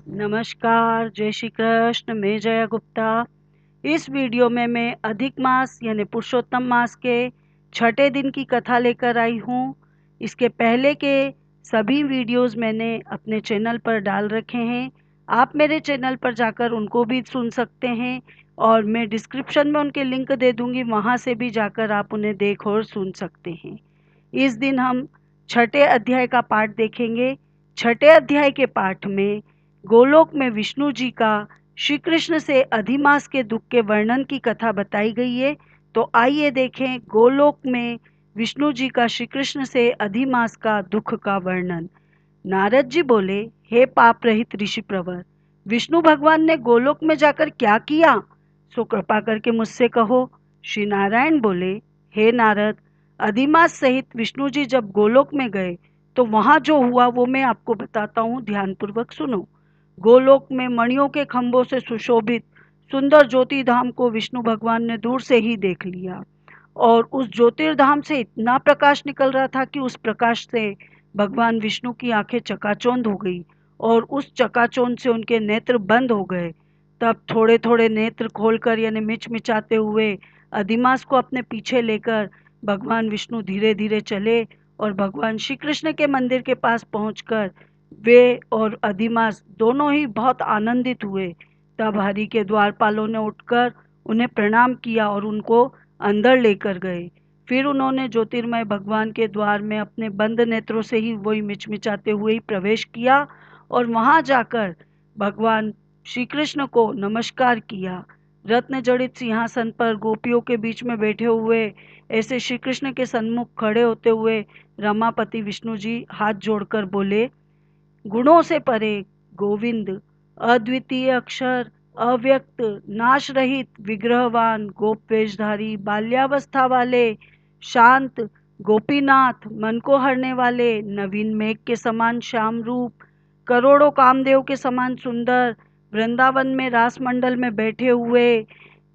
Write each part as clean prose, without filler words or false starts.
नमस्कार, जय श्री कृष्ण। मैं जया गुप्ता। इस वीडियो में मैं अधिक मास यानी पुरुषोत्तम मास के छठे दिन की कथा लेकर आई हूँ। इसके पहले के सभी वीडियोस मैंने अपने चैनल पर डाल रखे हैं। आप मेरे चैनल पर जाकर उनको भी सुन सकते हैं और मैं डिस्क्रिप्शन में उनके लिंक दे दूँगी, वहाँ से भी जाकर आप उन्हें देख और सुन सकते हैं। इस दिन हम छठे अध्याय का पाठ देखेंगे। छठे अध्याय के पाठ में गोलोक में विष्णु जी का श्री कृष्ण से अधिमास के दुख के वर्णन की कथा बताई गई है। तो आइए देखें गोलोक में विष्णु जी का श्री कृष्ण से अधिमास का दुख का वर्णन। नारद जी बोले, हे पाप रहित ऋषि प्रवर, विष्णु भगवान ने गोलोक में जाकर क्या किया, सो कृपा करके मुझसे कहो। श्री नारायण बोले, हे नारद, अधिमास सहित विष्णु जी जब गोलोक में गए तो वहां जो हुआ वो मैं आपको बताता हूँ, ध्यानपूर्वक सुनो। गोलोक में मणियों के खंभों से सुशोभित सुंदर ज्योतिर्धाम को विष्णु भगवान ने दूर से ही देख लिया और उस ज्योतिर्धाम से इतना प्रकाश निकल रहा था कि उस प्रकाश से भगवान विष्णु की आंखें चकाचौंध हो गई और उस चकाचौंध से उनके नेत्र बंद हो गए। तब थोड़े थोड़े नेत्र खोलकर यानी मिचमिचाते हुए अधिमास को अपने पीछे लेकर भगवान विष्णु धीरे धीरे चले और भगवान श्री कृष्ण के मंदिर के पास पहुंचकर वे और अधिमास दोनों ही बहुत आनंदित हुए। तब हरि के द्वारपालों ने उठकर उन्हें प्रणाम किया और उनको अंदर लेकर गए। फिर उन्होंने ज्योतिर्मय भगवान के द्वार में अपने बंद नेत्रों से ही वही मिचमिचाते हुए ही प्रवेश किया और वहां जाकर भगवान श्री कृष्ण को नमस्कार किया। रत्न जड़ित सिंहासन पर गोपियों के बीच में बैठे हुए ऐसे श्री कृष्ण के सन्मुख खड़े होते हुए रमापति विष्णु जी हाथ जोड़कर बोले, गुणों से परे गोविंद, अद्वितीय अक्षर, अव्यक्त, नाश रहित, विग्रहवान, गोप वेशधारी, बाल्यावस्था वाले, शांत, गोपीनाथ, मन को हरने वाले, नवीन मेघ के समान श्याम रूप, करोड़ों कामदेव के समान सुंदर, वृंदावन में रास मंडल में बैठे हुए,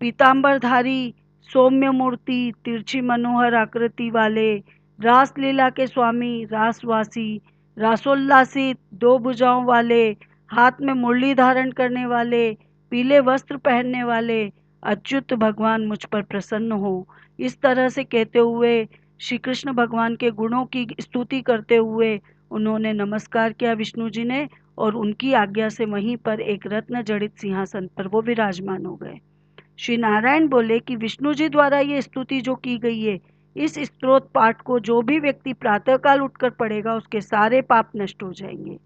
पीतांबरधारी, सौम्य मूर्ति, तिरछी मनोहर आकृति वाले, रास लीला के स्वामी, रासवासी, रासोल्लासित, दो भुजाओं वाले, हाथ में मुरली धारण करने वाले, पीले वस्त्र पहनने वाले, अच्युत भगवान मुझ पर प्रसन्न हो। इस तरह से कहते हुए श्री कृष्ण भगवान के गुणों की स्तुति करते हुए उन्होंने नमस्कार किया विष्णु जी ने और उनकी आज्ञा से वहीं पर एक रत्न जड़ित सिंहासन पर वो विराजमान हो गए। श्री नारायण बोले कि विष्णु जी द्वारा ये स्तुति जो की गई है, इस स्तोत्र पाठ को जो भी व्यक्ति प्रातःकाल उठकर पढ़ेगा उसके सारे पाप नष्ट हो जाएंगे,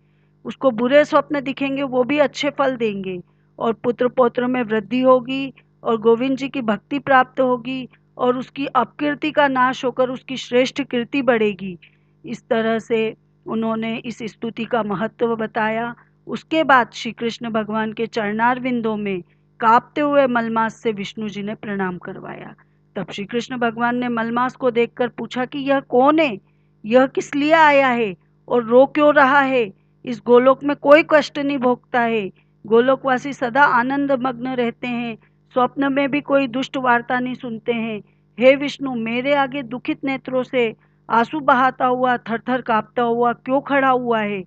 उसको बुरे स्वप्न दिखेंगे वो भी अच्छे फल देंगे और पुत्र पौत्र में वृद्धि होगी और गोविंद जी की भक्ति प्राप्त होगी और उसकी अपकीर्ति का नाश होकर उसकी श्रेष्ठ कीर्ति बढ़ेगी। इस तरह से उन्होंने इस स्तुति का महत्व बताया। उसके बाद श्री कृष्ण भगवान के चरणार विंदों में कांपते हुए मलमास से विष्णु जी ने प्रणाम करवाया। तब श्री कृष्ण भगवान ने मलमास को देखकर पूछा कि यह कौन है, यह किस लिए आया है और रो क्यों रहा है। इस गोलोक में कोई कष्ट नहीं भोगता है, गोलोकवासी सदा आनंद मग्न रहते हैं, स्वप्न में भी कोई दुष्ट वार्ता नहीं सुनते हैं। हे विष्णु, मेरे आगे दुखित नेत्रों से आंसू बहाता हुआ थर थर कांपता हुआ क्यों खड़ा हुआ है।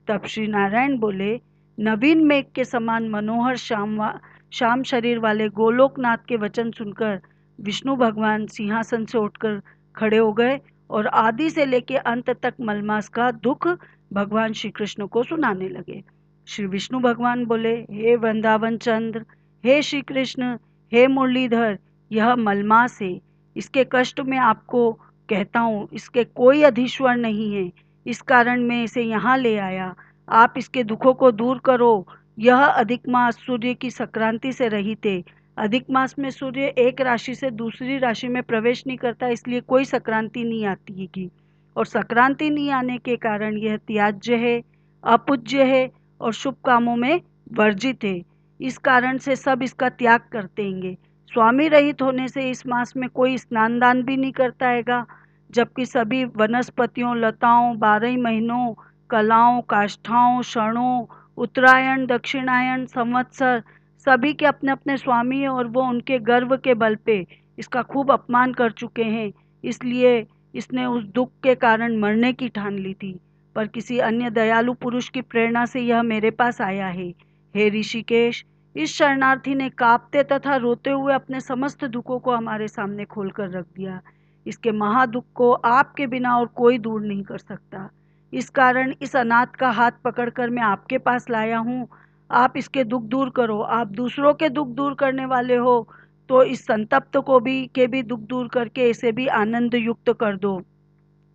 तब श्री नारायण बोले, नवीन मेघ के समान मनोहर श्याम शरीर वाले गोलोकनाथ के वचन सुनकर विष्णु भगवान सिंहासन से उठकर खड़े हो गए और आदि से लेकर अंत तक मलमास का दुख भगवान श्री कृष्ण को सुनाने लगे। श्री विष्णु भगवान बोले, हे वृंदावन चंद्र, हे श्री कृष्ण, हे मुरलीधर, यह मलमास है, इसके कष्ट में आपको कहता हूँ, इसके कोई अधीश्वर नहीं है, इस कारण मैं इसे यहाँ ले आया। आप इसके दुखों को दूर करो। यह अधिक मास सूर्य की संक्रांति से रहित है। अधिक मास में सूर्य एक राशि से दूसरी राशि में प्रवेश नहीं करता, इसलिए कोई संक्रांति नहीं आती है और संक्रांति नहीं आने के कारण यह त्याज्य है, अपूज्य है और शुभ कामों में वर्जित है। इस कारण से सब इसका त्याग करते हैं। स्वामी रहित होने से इस मास में कोई स्नान दान भी नहीं करता हैगा, जबकि सभी वनस्पतियों, लताओं, 12 महीनों, कलाओं, काष्ठाओं, क्षणों, उत्तरायण, दक्षिणायन, संवत्सर सभी के अपने अपने स्वामी हैं और वो उनके गर्व के बल पे इसका खूब अपमान कर चुके हैं। इसलिए इसने उस दुख के कारण मरने की ठान ली थी, पर किसी अन्य दयालु पुरुष की प्रेरणा से यह मेरे पास आया है। हे ऋषिकेश, इस शरणार्थी ने कांपते तथा रोते हुए अपने समस्त दुखों को हमारे सामने खोलकर रख दिया। इसके महादुख को आपके बिना और कोई दूर नहीं कर सकता। इस कारण इस अनाथ का हाथ पकड़कर मैं आपके पास लाया हूँ। आप इसके दुख दूर करो। आप दूसरों के दुख दूर करने वाले हो, तो इस संतप्त को भी दुख दूर करके इसे भी आनंद युक्त कर दो।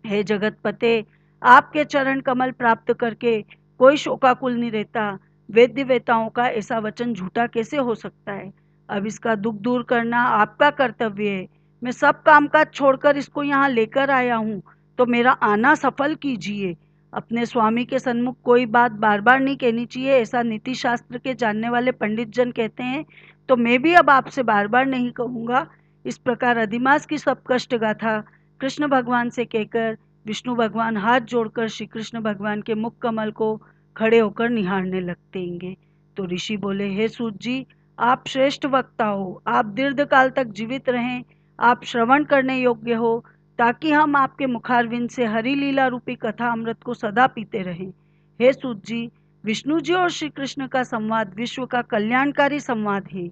हे जगतपते, आपके चरण कमल प्राप्त करके कोई शोकाकुल नहीं रहता। वेद्य वेताओं का ऐसा वचन झूठा कैसे हो सकता है। अब इसका दुख दूर करना आपका कर्तव्य है। मैं सब कामकाज छोड़कर इसको यहाँ लेकर आया हूँ, तो मेरा आना सफल कीजिए। अपने स्वामी के सन्मुख कोई बात बार बार नहीं कहनी चाहिए, ऐसा नीति शास्त्र के जानने वाले पंडित जन कहते हैं। तो मैं भी अब आपसे बार बार नहीं कहूँगा। इस प्रकार अधिमास की सब कष्ट गाथा कृष्ण भगवान से कहकर विष्णु भगवान हाथ जोड़कर श्री कृष्ण भगवान के मुख कमल को खड़े होकर निहारने लगतेंगे। तो ऋषि बोले, हे सूत जी, आप श्रेष्ठ वक्ता हो। आप दीर्घ काल तक जीवित रहें। आप श्रवण करने योग्य हो, ताकि हम आपके मुखारविंद से हरि लीला रूपी कथा अमृत को सदा पीते रहें। हे सूत जी, विष्णु जी और श्री कृष्ण का संवाद विश्व का कल्याणकारी संवाद है।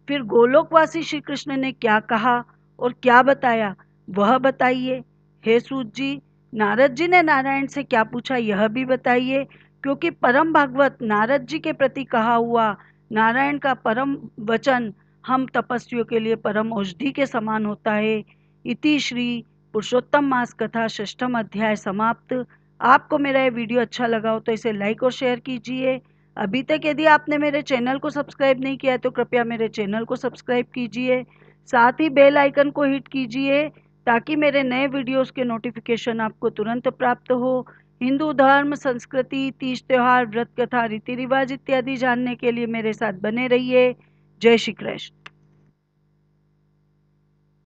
फिर गोलोकवासी श्री कृष्ण ने क्या कहा और क्या बताया, वह बताइए। हे सूत जी, नारद जी ने नारायण से क्या पूछा, यह भी बताइए। क्योंकि परम भागवत नारद जी के प्रति कहा हुआ नारायण का परम वचन हम तपस्वियों के लिए परम औषधि के समान होता है। इति श्री पुरुषोत्तम मास कथा षष्ठम अध्याय समाप्त। आपको मेरा ये वीडियो अच्छा लगा हो तो इसे लाइक और शेयर कीजिए। अभी तक यदि आपने मेरे चैनल को सब्सक्राइब नहीं किया है तो कृपया मेरे चैनल को सब्सक्राइब कीजिए। साथ ही बेल आइकन को हिट कीजिए, ताकि मेरे नए वीडियोस के नोटिफिकेशन आपको तुरंत प्राप्त हो। हिंदू धर्म, संस्कृति, तीज त्योहार, व्रत कथा, रीति रिवाज इत्यादि जानने के लिए मेरे साथ बने रहिए। जय श्री कृष्ण।